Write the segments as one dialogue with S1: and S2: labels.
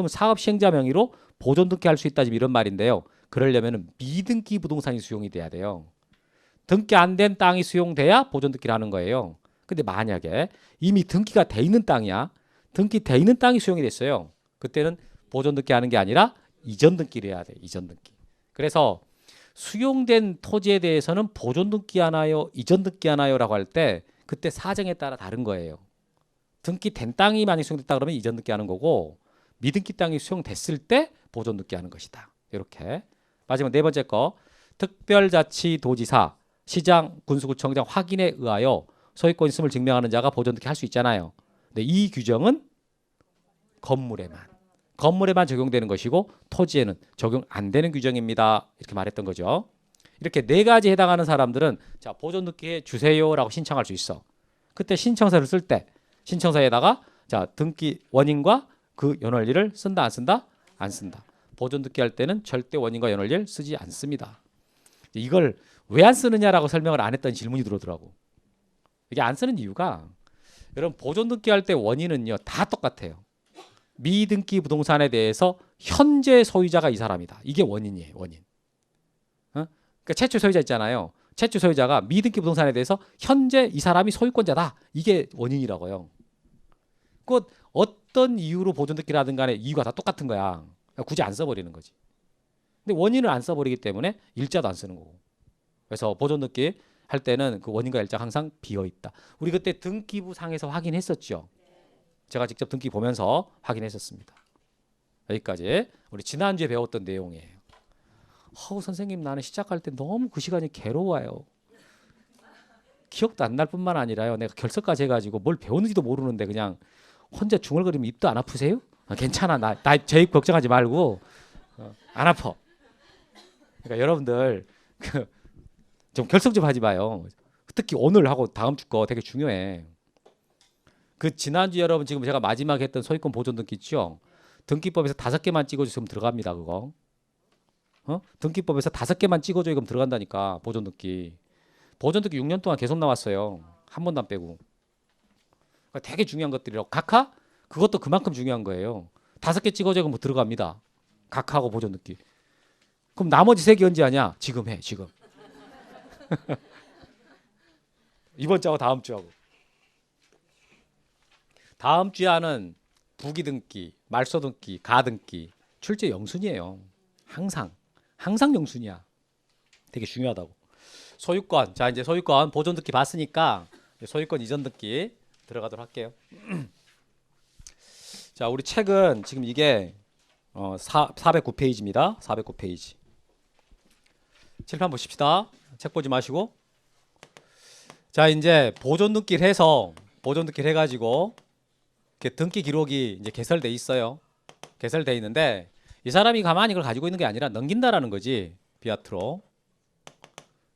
S1: 그럼 사업시행자 명의로 보존 등기할 수 있다 지금 이런 말인데요. 그러려면 미등기 부동산이 수용이 돼야 돼요. 등기 안 된 땅이 수용돼야 보존 등기를 하는 거예요. 근데 만약에 이미 등기가 돼 있는 땅이야. 등기돼 있는 땅이 수용이 됐어요. 그때는 보존 등기 하는 게 아니라 이전 등기를 해야 돼. 이전 등기. 그래서 수용된 토지에 대해서는 보존 등기 하나요? 이전 등기 하나요? 라고 할 때 그때 사정에 따라 다른 거예요. 등기된 땅이 많이 수용됐다 그러면 이전 등기 하는 거고 미등기 땅이 수용됐을 때 보존 등기 하는 것이다. 이렇게. 마지막 네 번째 거. 특별자치도지사, 시장, 군수구청장 확인에 의하여 소유권 있음을 증명하는 자가 보존 등기 할 수 있잖아요. 근데 이 규정은 건물에만 적용되는 것이고 토지에는 적용 안 되는 규정입니다. 이렇게 말했던 거죠. 이렇게 네 가지 해당하는 사람들은 자, 보존 등기해 주세요라고 신청할 수 있어. 그때 신청서를 쓸 때 신청서에다가 자, 등기 원인과 그 연월일을 쓴다 안 쓴다? 안 쓴다. 보존 등기 할 때는 절대 원인과 연월일 쓰지 않습니다. 이걸 왜 안 쓰느냐라고 설명을 안 했던 질문이 들어오더라고. 이게 안 쓰는 이유가 여러분 보존 등기 할 때 원인은요 다 똑같아요. 미등기 부동산에 대해서 현재 소유자가 이 사람이다. 이게 원인이에요. 원인. 그러니까 최초 소유자 있잖아요. 최초 소유자가 미등기 부동산에 대해서 현재 이 사람이 소유권자다. 이게 원인이라고요. 그 어떤 이유로 보존 등기를 하든 간에 이유가 다 똑같은 거야. 굳이 안 써버리는 거지. 근데 원인을 안 써버리기 때문에 일자도 안 쓰는 거고. 그래서 보존 등기 할 때는 그 원인과 일자가 항상 비어 있다. 우리 그때 등기부 상에서 확인했었죠. 제가 직접 등기 보면서 확인했었습니다. 여기까지 우리 지난주에 배웠던 내용이에요. 선생님 나는 시작할 때 너무 그 시간이 괴로워요. 기억도 안 날 뿐만 아니라요. 내가 결석까지 해가지고 뭘 배웠는지도 모르는데 그냥 혼자 중얼거리면 입도 안 아프세요? 괜찮아. 나 제 입 걱정하지 말고 안 아파. 그러니까 여러분들 좀 결석 좀 하지 마요. 특히 오늘 하고 다음 주 거 되게 중요해. 그 지난주 여러분 지금 제가 마지막에 했던 소유권 보존 등기 있죠? 등기법에서 5개만 찍어주시면 들어갑니다. 그거. 등기법에서 5개만 찍어줘야 그럼 들어간다니까. 보존 등기. 보존 등기 6년 동안 계속 나왔어요. 한 번도 안 빼고. 그러니까 되게 중요한 것들이라고. 각하? 그것도 그만큼 중요한 거예요. 5개 찍어줘야 그럼 들어갑니다. 각하하고 보존 등기. 그럼 나머지 3개 언제 하냐? 지금 해. 지금. 이번 주하고 다음 주하고. 다음 주에 하는 부기 등기, 말소 등기, 가 등기 출제 영순이에요. 항상 영순이야. 되게 중요하다고. 소유권. 자, 이제 소유권 보존 등기 봤으니까 소유권 이전 등기 들어가도록 할게요. 자, 우리 책은 지금 이게 409페이지입니다. 409페이지. 칠판 보십시다. 책 보지 마시고. 자, 이제 보존 등기를 해서 해가지고 등기 기록이 이제 개설돼 있어요. 개설돼 있는데 이 사람이 가만히 이걸 가지고 있는 게 아니라 넘긴다라는 거지. 비아트로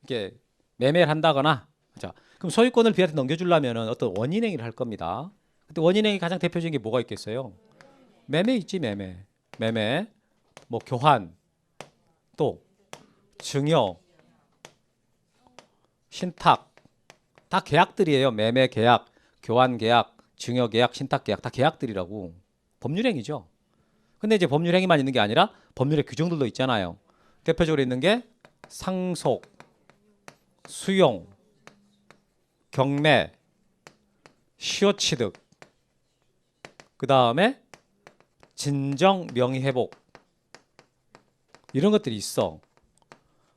S1: 이렇게 매매를 한다거나. 자, 그럼 소유권을 비아트 넘겨주려면 어떤 원인행위를 할 겁니다. 그때 원인행위 가장 대표적인 게 뭐가 있겠어요? 매매 있지. 매매 뭐 교환, 또 증여, 신탁 다 계약들이에요. 매매 계약, 교환 계약, 증여 계약, 신탁 계약 다 계약들이라고. 법률행위죠. 근데 이제 법률행위만 있는 게 아니라 법률의 규정들도 있잖아요. 대표적으로 있는 게 상속, 수용, 경매, 시효취득, 그 다음에 진정 명의회복 이런 것들이 있어.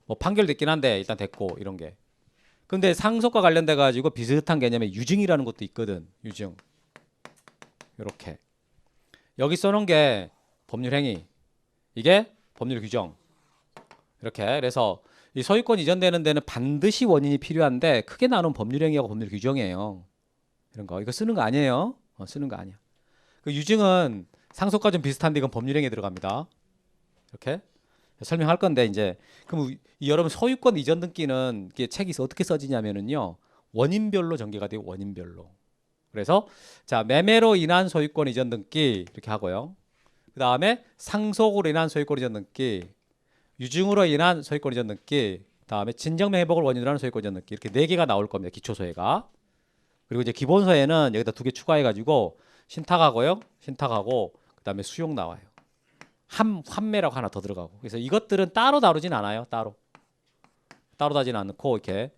S1: 뭐 판결됐긴 한데 일단 됐고 이런 게. 근데 상속과 관련돼 가지고 비슷한 개념의 유증이라는 것도 있거든. 유증. 이렇게. 여기 써놓은 게 법률행위. 이게 법률 규정. 이렇게. 그래서 이 소유권 이전되는 데는 반드시 원인이 필요한데 크게 나눈 법률행위하고 법률 규정이에요. 이런 거. 이거 쓰는 거 아니에요. 쓰는 거 아니야. 그 유증은 상속과 좀 비슷한데 이건 법률행위에 들어갑니다. 이렇게. 설명할 건데 이제 그럼 여러분 소유권 이전 등기는 이게 책이 어떻게 써지냐면은요 원인별로 전개가 돼요. 원인별로. 그래서 자 매매로 인한 소유권 이전 등기 이렇게 하고요. 그 다음에 상속으로 인한 소유권 이전 등기, 유증으로 인한 소유권 이전 등기, 다음에 진정명 회복을 원인으로 하는 소유권 이전 등기 이렇게 4개가 나올 겁니다. 기초소해가. 그리고 이제 기본소해는 여기다 2개 추가해가지고 신탁하고요. 신탁하고 그 다음에 수용 나와요. 환매라고 하나 더 들어가고. 그래서 이것들은 따로 다루진 않아요. 따로 다루진 않고 이렇게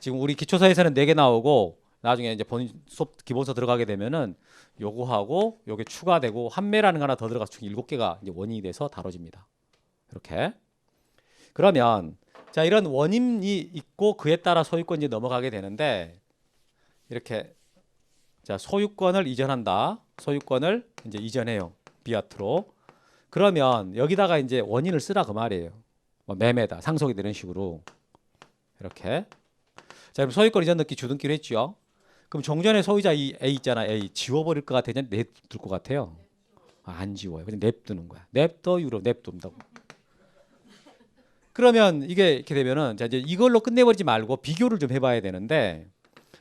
S1: 지금 우리 기초서에서는 4개 나오고 나중에 이제 본인 수업 기본서 들어가게 되면은 요거하고 요게 추가되고 환매라는 거 하나 더 들어가서 총 7개가 이제 원인이 돼서 다뤄집니다. 이렇게. 그러면 자, 이런 원인이 있고 그에 따라 소유권이 넘어가게 되는데 이렇게 자, 소유권을 이전한다. 소유권을 이제 이전해요. 비아트로. 그러면 여기다가 이제 원인을 쓰라 그 말이에요. 뭐 매매다, 상속이다 이런 식으로. 이렇게. 자, 그럼 소유권 이전 등기 주등기로 했죠. 그럼 종전의 소유자 이 A 있잖아. A 지워버릴 것 같아요? 냅둘 것 같아요? 안 지워요. 그냥 냅두는 거야. 냅둬유로 냅둔다고. 그러면 이게 이렇게 되면은 자, 이제 이걸로 끝내버리지 말고 비교를 좀 해봐야 되는데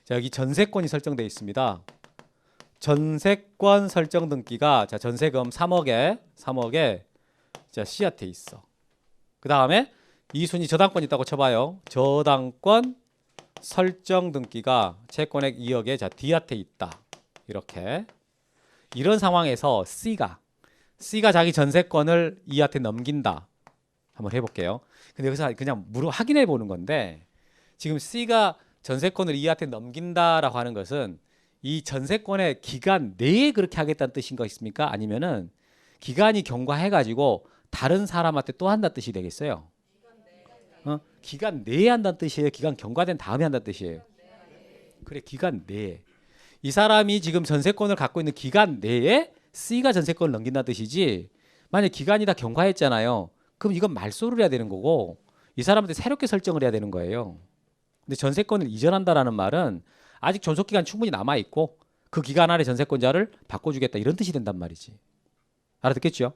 S1: 자, 여기 전세권이 설정되어 있습니다. 전세권 설정 등기가 자, 전세금 3억에 자, C한테 있어. 그 다음에 이순위 저당권 있다고 쳐봐요. 저당권 설정 등기가 채권액 2억에 자, D한테 있다. 이렇게. 이런 상황에서 C가 자기 전세권을 E한테 넘긴다. 한번 해볼게요. 근데 여기서 그냥 확인해 보는 건데 지금 C가 전세권을 E한테 넘긴다라고 하는 것은 이 전세권의 기간 내에 그렇게 하겠다는 뜻인 거 있습니까? 아니면은 기간이 경과해가지고 다른 사람한테 또 한다는 뜻이 되겠어요? 기간 내에 한다는 뜻이에요? 기간 경과된 다음에 한다는 뜻이에요? 그래, 기간 내에. 이 사람이 지금 전세권을 갖고 있는 기간 내에 C가 전세권을 넘긴다는 뜻이지 만약 기간이 다 경과했잖아요. 그럼 이건 말소를 해야 되는 거고 이 사람한테 새롭게 설정을 해야 되는 거예요. 근데 전세권을 이전한다라는 말은 아직 존속기간 충분히 남아있고 그 기간 안에 전세권자를 바꿔주겠다 이런 뜻이 된단 말이지. 알아듣겠죠?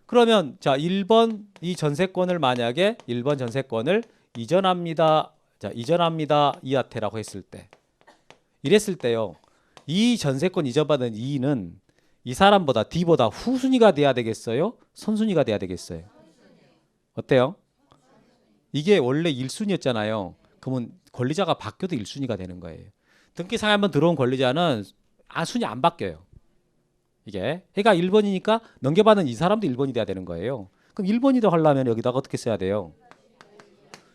S1: 그러면 자 1번 이 전세권을 만약에 1번 전세권을 이전합니다. 자 이전합니다 이하태라고 했을 때 이랬을 때요. 이 전세권 이전받은 E는 이 사람보다 D보다 후순위가 돼야 되겠어요? 선순위가 돼야 되겠어요? 어때요? 이게 원래 1순위였잖아요. 그러면 권리자가 바뀌어도 1순위가 되는 거예요. 등기상에 한번 들어온 권리자는 순위 안 바뀌어요. 이게 해가 1번이니까 넘겨받은 이 사람도 1번이 돼야 되는 거예요. 그럼 1번이더 하려면 여기다가 어떻게 써야 돼요?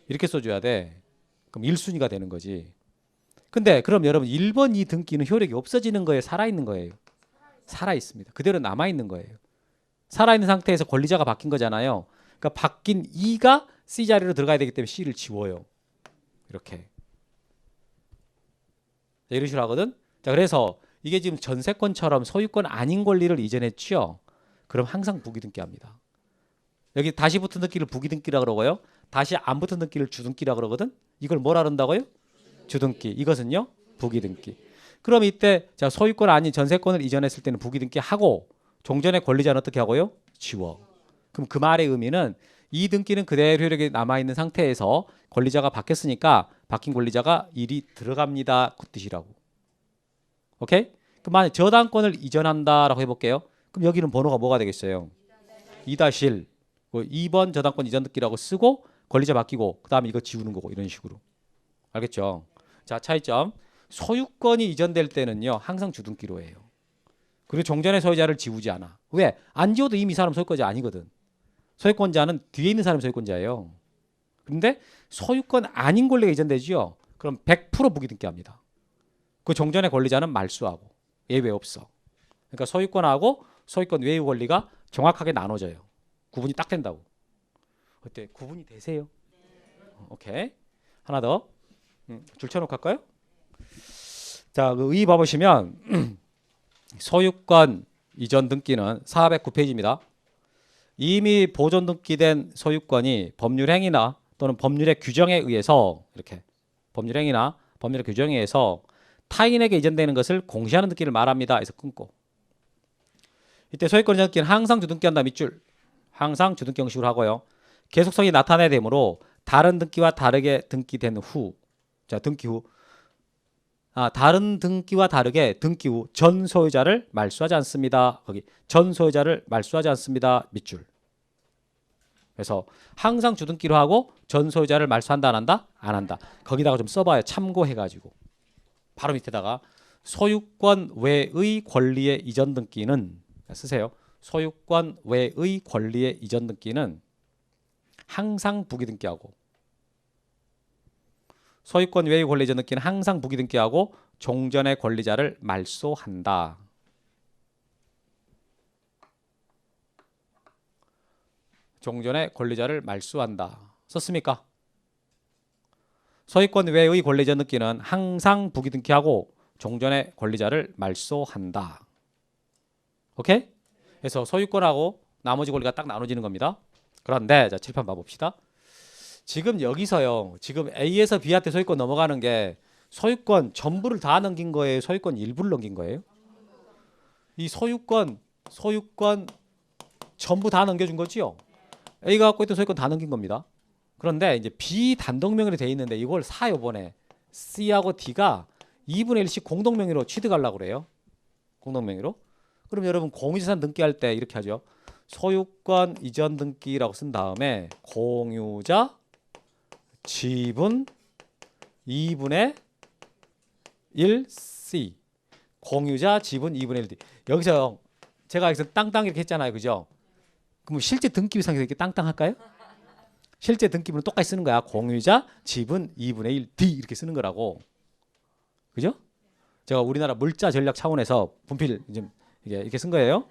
S1: 이렇게 써줘야 돼. 그럼 1순위가 되는 거지. 근데 그럼 여러분 1번 이 등기는 효력이 없어지는 거예요? 살아있는 거예요? 살아있습니다. 그대로 남아있는 거예요. 살아있는 상태에서 권리자가 바뀐 거잖아요. 그러니까 바뀐 E가 C 자리로 들어가야 되기 때문에 C를 지워요. 이렇게. 자, 이런 식으로 하거든. 자, 그래서 이게 지금 전세권처럼 소유권 아닌 권리를 이전했죠. 그럼 항상 부기등기 합니다. 여기 다시 붙은 등기를 부기등기라 그러고요. 다시 안 붙은 등기를 주등기라 그러거든. 이걸 뭐라 그런다고요? 주등기. 이것은요? 부기등기. 그럼 이때 자, 소유권 아닌 전세권을 이전했을 때는 부기등기 하고 종전의 권리자는 어떻게 하고요? 지워. 그럼 그 말의 의미는 이 등기는 그대로 효력이 남아있는 상태에서 권리자가 바뀌었으니까 바뀐 권리자가 일이 들어갑니다. 그 뜻이라고. 오케이? 그럼 만약 저당권을 이전한다라고 해볼게요. 그럼 여기는 번호가 뭐가 되겠어요? 2-1 2번 저당권 이전 등기라고 쓰고 권리자 바뀌고 그 다음에 이거 지우는 거고 이런 식으로. 알겠죠? 자, 차이점. 소유권이 이전될 때는요. 항상 주등기로 해요. 그리고 종전의 소유자를 지우지 않아. 왜? 안 지워도 이미 이 사람 소유권자 아니거든. 소유권자는 뒤에 있는 사람이 소유권자예요. 그런데 소유권 아닌 권리가 이전되죠. 그럼 100% 부기등기합니다. 그 종전의 권리자는 말소하고 예외 없어. 그러니까 소유권하고 소유권 외의 권리가 정확하게 나눠져요. 구분이 딱 된다고. 어때? 구분이 되세요? 오케이. 하나 더. 줄 쳐놓고 할까요? 자, 그 의 봐보시면 소유권 이전 등기는 409페이지입니다. 이미 보존 등기된 소유권이 법률 행위나 또는 법률의 규정에 의해서 이렇게 법률 행위나 법률의 규정에 의해서 타인에게 이전되는 것을 공시하는 등기를 말합니다. 해서 끊고 이때 소유권 이전 등기는 항상 주등기한다 밑줄 항상 주등기 형식으로 하고요. 계속성이 나타나야 되므로 다른 등기와 다르게 등기된 후 자 등기 후 다른 등기와 다르게 등기 후 전 소유자를 말소하지 않습니다. 거기 전 소유자를 말소하지 않습니다. 밑줄. 그래서 항상 주등기로 하고 전 소유자를 말소한다 안 한다? 안 한다. 거기다가 좀 써봐요. 참고해가지고. 바로 밑에다가 소유권 외의 권리의 이전 등기는 쓰세요. 소유권 외의 권리의 이전 등기는 항상 부기 등기하고 소유권 외의 권리 이전 등기는 항상 부기 등기하고 종전의 권리자를 말소한다. 종전의 권리자를 말소한다. 썼습니까? 소유권 외의 권리 이전 등기는 항상 부기 등기하고 종전의 권리자를 말소한다. 오케이? 그래서 소유권하고 나머지 권리가 딱 나눠지는 겁니다. 그런데 자, 칠판 봐봅시다. 지금 여기서요. 지금 A에서 B한테 소유권 넘어가는 게 소유권 전부를 다 넘긴 거예요? 소유권 일부를 넘긴 거예요? 이 소유권 전부 다 넘겨준 거지요? A가 갖고 있던 소유권 다 넘긴 겁니다. 그런데 이제 B 단독 명의로 돼 있는데 이걸 사 요번에 C하고 D가 2분의 1씩 공동 명의로 취득하려고 그래요. 공동 명의로. 그럼 여러분 공유재산 등기할 때 이렇게 하죠. 소유권 이전 등기라고 쓴 다음에 공유자 지분 2분의 1C 공유자 지분 2분의 1D. 여기서 제가 여기서 땅땅 이렇게 했잖아요. 그죠? 그럼 실제 등기부상에서 이렇게 땅땅 할까요? 실제 등기부는 똑같이 쓰는 거야. 공유자 지분 2분의 1D 이렇게 쓰는 거라고. 그죠? 제가 우리나라 물자 전략 차원에서 분필 이렇게 쓴 거예요.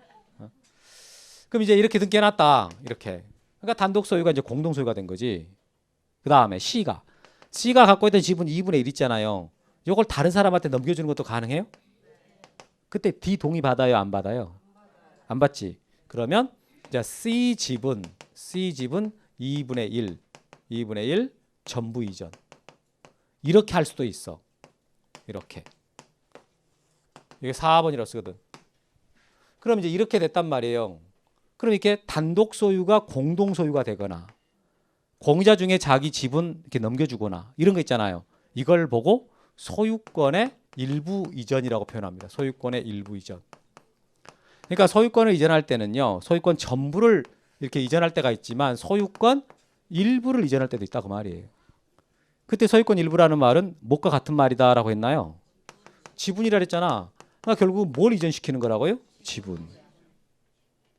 S1: 그럼 이제 이렇게 등기해놨다. 이렇게. 그러니까 단독 소유가 이제 공동 소유가 된 거지. 그 다음에 C가 갖고 있던 지분 2분의 1 있잖아요. 이걸 다른 사람한테 넘겨주는 것도 가능해요? 그때 D 동의 받아요? 안 받아요? 안 받지. 그러면 이제 C 지분 2분의 1 전부 이전. 이렇게 할 수도 있어. 이렇게. 이게 4번이라고 쓰거든. 그럼 이제 이렇게 됐단 말이에요. 그럼 이렇게 단독 소유가 공동 소유가 되거나 공유자 중에 자기 지분 이렇게 넘겨주거나 이런 거 있잖아요. 이걸 보고 소유권의 일부 이전이라고 표현합니다. 소유권의 일부 이전. 그러니까 소유권을 이전할 때는요. 소유권 전부를 이렇게 이전할 때가 있지만 소유권 일부를 이전할 때도 있다 그 말이에요. 그때 소유권 일부라는 말은 뭐가 같은 말이다라고 했나요? 지분이라 그랬잖아. 그러니까 결국 뭘 이전시키는 거라고요? 지분.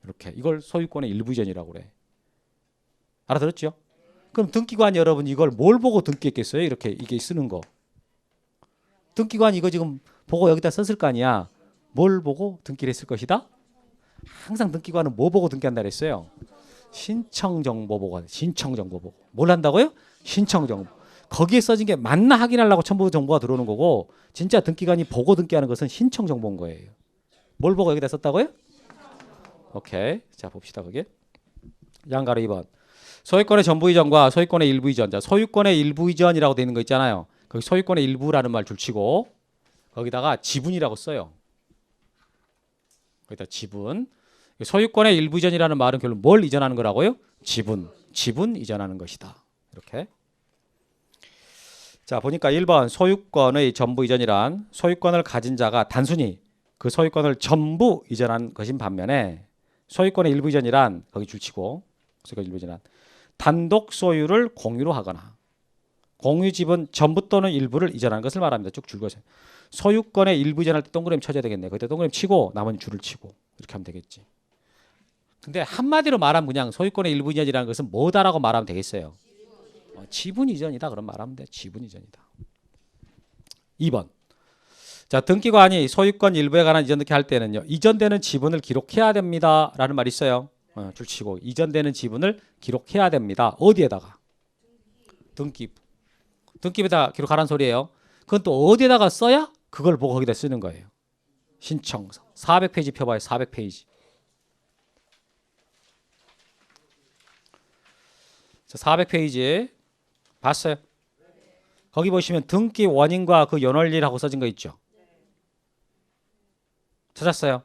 S1: 이렇게 이걸 소유권의 일부 이전이라고 그래. 알아들었죠? 그럼 등기관 여러분 이걸 뭘 보고 등기했겠어요? 이렇게 이게 쓰는 거. 등기관 이거 지금 보고 여기다 썼을 거 아니야. 뭘 보고 등기를 했을 것이다? 항상 등기관은 뭐 보고 등기한다 그랬어요? 신청정보 보고. 신청정보 보고. 뭘 한다고요? 신청정보. 거기에 써진 게 맞나 확인하려고 첨부 정보가 들어오는 거고 진짜 등기관이 보고 등기하는 것은 신청정보인 거예요. 뭘 보고 여기다 썼다고요? 오케이. 자 봅시다. 그게 양가로 2번. 소유권의 전부 이전과 소유권의 일부 이전. 자, 소유권의 일부 이전이라고 되어 있는 거 있잖아요. 거기 소유권의 일부라는 말 줄치고 거기다가 지분이라고 써요. 거기다 지분. 소유권의 일부 이전이라는 말은 결국 뭘 이전하는 거라고요? 지분 이전하는 것이다. 이렇게. 자, 보니까 1번 소유권의 전부 이전이란 소유권을 가진 자가 단순히 그 소유권을 전부 이전한 것인 반면에 소유권의 일부 이전이란 거기 줄치고 소유권 일부 이전이란 단독 소유를 공유로 하거나 공유 지분 전부 또는 일부를 이전하는 것을 말합니다. 쭉 줄거서 소유권의 일부 이전할 때 동그라미 쳐줘야 되겠네. 그때 동그라미 치고 나머지 줄을 치고 이렇게 하면 되겠지. 근데 한마디로 말하면 그냥 소유권의 일부 이전이라는 것은 뭐다라고 말하면 되겠어요. 지분 이전이다 그런 말하면 돼. 지분 이전이다. 2번. 자, 등기관이 소유권 일부에 관한 이전 등기 할 때는요. 이전되는 지분을 기록해야 됩니다라는 말이 있어요. 줄치고 이전되는 지분을 기록해야 됩니다. 어디에다가? 등기부에다 기록하라는 소리예요. 그건 또 어디에다가 써야 그걸 보고 거기다 쓰는 거예요. 신청서. 400페이지 펴봐요. 400페이지. 자, 400페이지 봤어요? 거기 보시면 등기 원인과 그 연원리라고 써진 거 있죠. 찾았어요?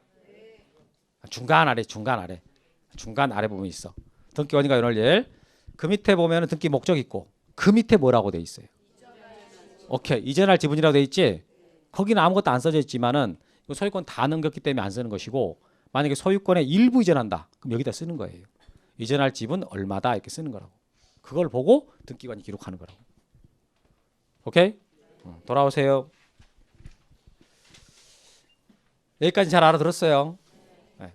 S1: 중간 아래 부분이 있어. 등기 원인과 연원리. 그 밑에 보면 등기 목적 있고 그 밑에 뭐라고 돼 있어요? 오케이. 이전할 지분이라고 돼 있지? 거기는 아무것도 안 써져 있지만은 소유권 다 넘겼기 때문에 안 쓰는 것이고 만약에 소유권의 일부 이전한다. 그럼 여기다 쓰는 거예요. 이전할 지분 얼마다 이렇게 쓰는 거라고. 그걸 보고 등기관이 기록하는 거라고. 오케이? 돌아오세요. 여기까지 잘 알아들었어요. 네.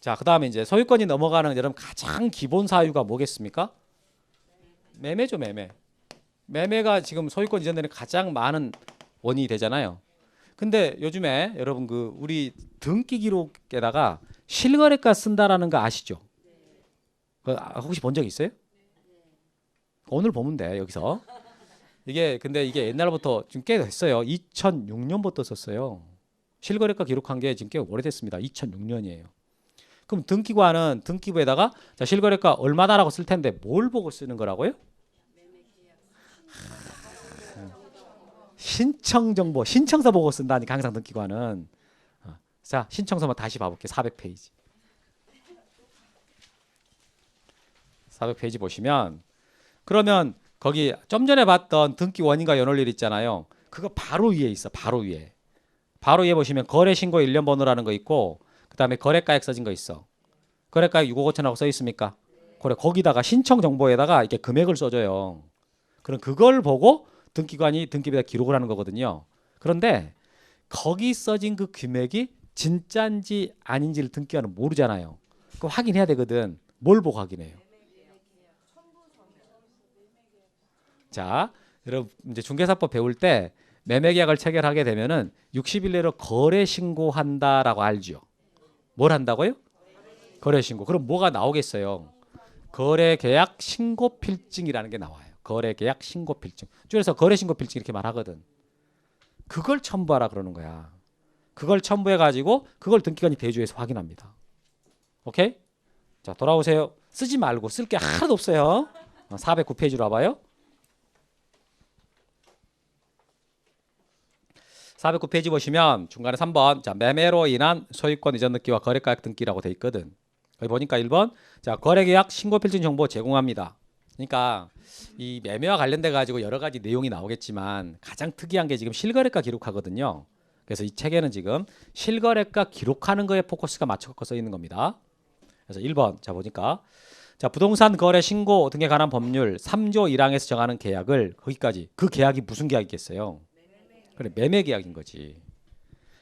S1: 자, 그다음에 이제 소유권이 넘어가는 여러분 가장 기본 사유가 뭐겠습니까? 매매죠, 매매. 매매가 지금 소유권 이전되는 가장 많은 원인이 되잖아요. 근데 요즘에 여러분 그 우리 등기 기록에다가 실거래가 쓴다라는 거 아시죠? 혹시 본 적 있어요? 오늘 보면 돼, 여기서. 근데 이게 옛날부터 지금 꽤 됐어요. 2006년부터 썼어요. 실거래가 기록한 게 지금 꽤 오래됐습니다. 2006년이에요. 그럼 등기관은 등기부에다가 자, 실거래가 얼마다라고 쓸 텐데 뭘 보고 쓰는 거라고요? 신청 정보, 신청서 보고 쓴다니까 항상 등기관은. 자, 신청서만 다시 봐볼게요. 400페이지. 400페이지 보시면 그러면 거기 좀 전에 봤던 등기 원인과 연월일 있잖아요. 그거 바로 위에 있어. 바로 위에. 바로 위에 보시면 거래 신고 일련 번호라는 거 있고 그다음에 거래가액 써진 거 있어. 거래가액 6억 5천하고 써 있습니까? 그래, 거기다가 신청 정보에다가 이렇게 금액을 써줘요. 그럼 그걸 보고 등기관이 등기부에다 기록을 하는 거거든요. 그런데 거기 써진 그 금액이 진짜인지 아닌지를 등기관은 모르잖아요. 그거 확인해야 되거든. 뭘 보고 확인해요? 자, 여러분 이제 중개사법 배울 때 매매계약을 체결하게 되면은 60일 내로 거래 신고한다라고 알죠? 뭘 한다고요? 거래 신고. 그럼 뭐가 나오겠어요? 거래계약 신고필증이라는 게 나와요. 거래계약 신고필증. 줄여서 거래신고필증 이렇게 말하거든. 그걸 첨부하라 그러는 거야. 그걸 첨부해 가지고 그걸 등기관이 대조해서 확인합니다. 오케이? 자, 돌아오세요. 쓰지 말고 쓸 게 하나도 없어요. 409페이지로 와봐요. 409페이지 보시면 중간에 3번 자, 매매로 인한 소유권 이전 등기와 거래가액 등기라고 돼 있거든. 여기 보니까 1번 자, 거래계약 신고필증 정보 제공합니다. 그러니까 이 매매와 관련돼 가지고 여러 가지 내용이 나오겠지만 가장 특이한 게 지금 실거래가 기록하거든요. 그래서 이 책에는 지금 실거래가 기록하는 거에 포커스가 맞춰 써 있는 겁니다. 그래서 1번 자 보니까 자, 부동산 거래 신고 등에 관한 법률 3조 1항에서 정하는 계약을 거기까지 그 계약이 무슨 계약이겠어요? 그래, 매매 계약인 거지.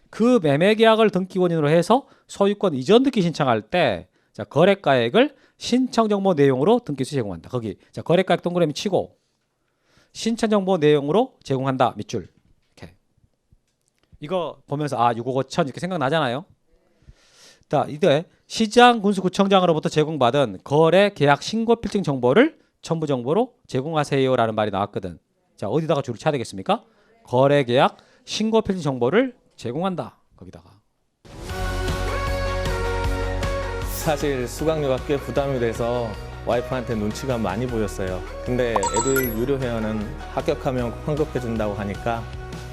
S1: 그 매매 계약을 등기 원인으로 해서 소유권 이전 등기 신청할 때 자, 거래가액을 신청 정보 내용으로 등기소 제공한다. 거기 자, 거래가액 동그라미 치고 신청 정보 내용으로 제공한다. 밑줄. 이렇게. 이거 보면서 6억 5천 이렇게 생각나잖아요. 자, 이때 시장 군수구청장으로부터 제공받은 거래 계약 신고 필증 정보를 첨부 정보로 제공하세요라는 말이 나왔거든. 자, 어디다가 줄을 쳐야 되겠습니까? 거래 계약 신고 필증 정보를 제공한다. 거기다가.
S2: 사실 수강료가 꽤 부담이 돼서 와이프한테 눈치가 많이 보였어요. 근데 애들 유료 회원은 합격하면 환급해 준다고 하니까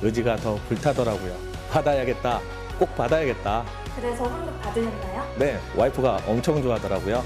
S2: 의지가 더 불타더라고요. 받아야겠다. 꼭 받아야겠다.
S3: 그래서 환급 받으셨나요?
S2: 네, 와이프가 엄청 좋아하더라고요.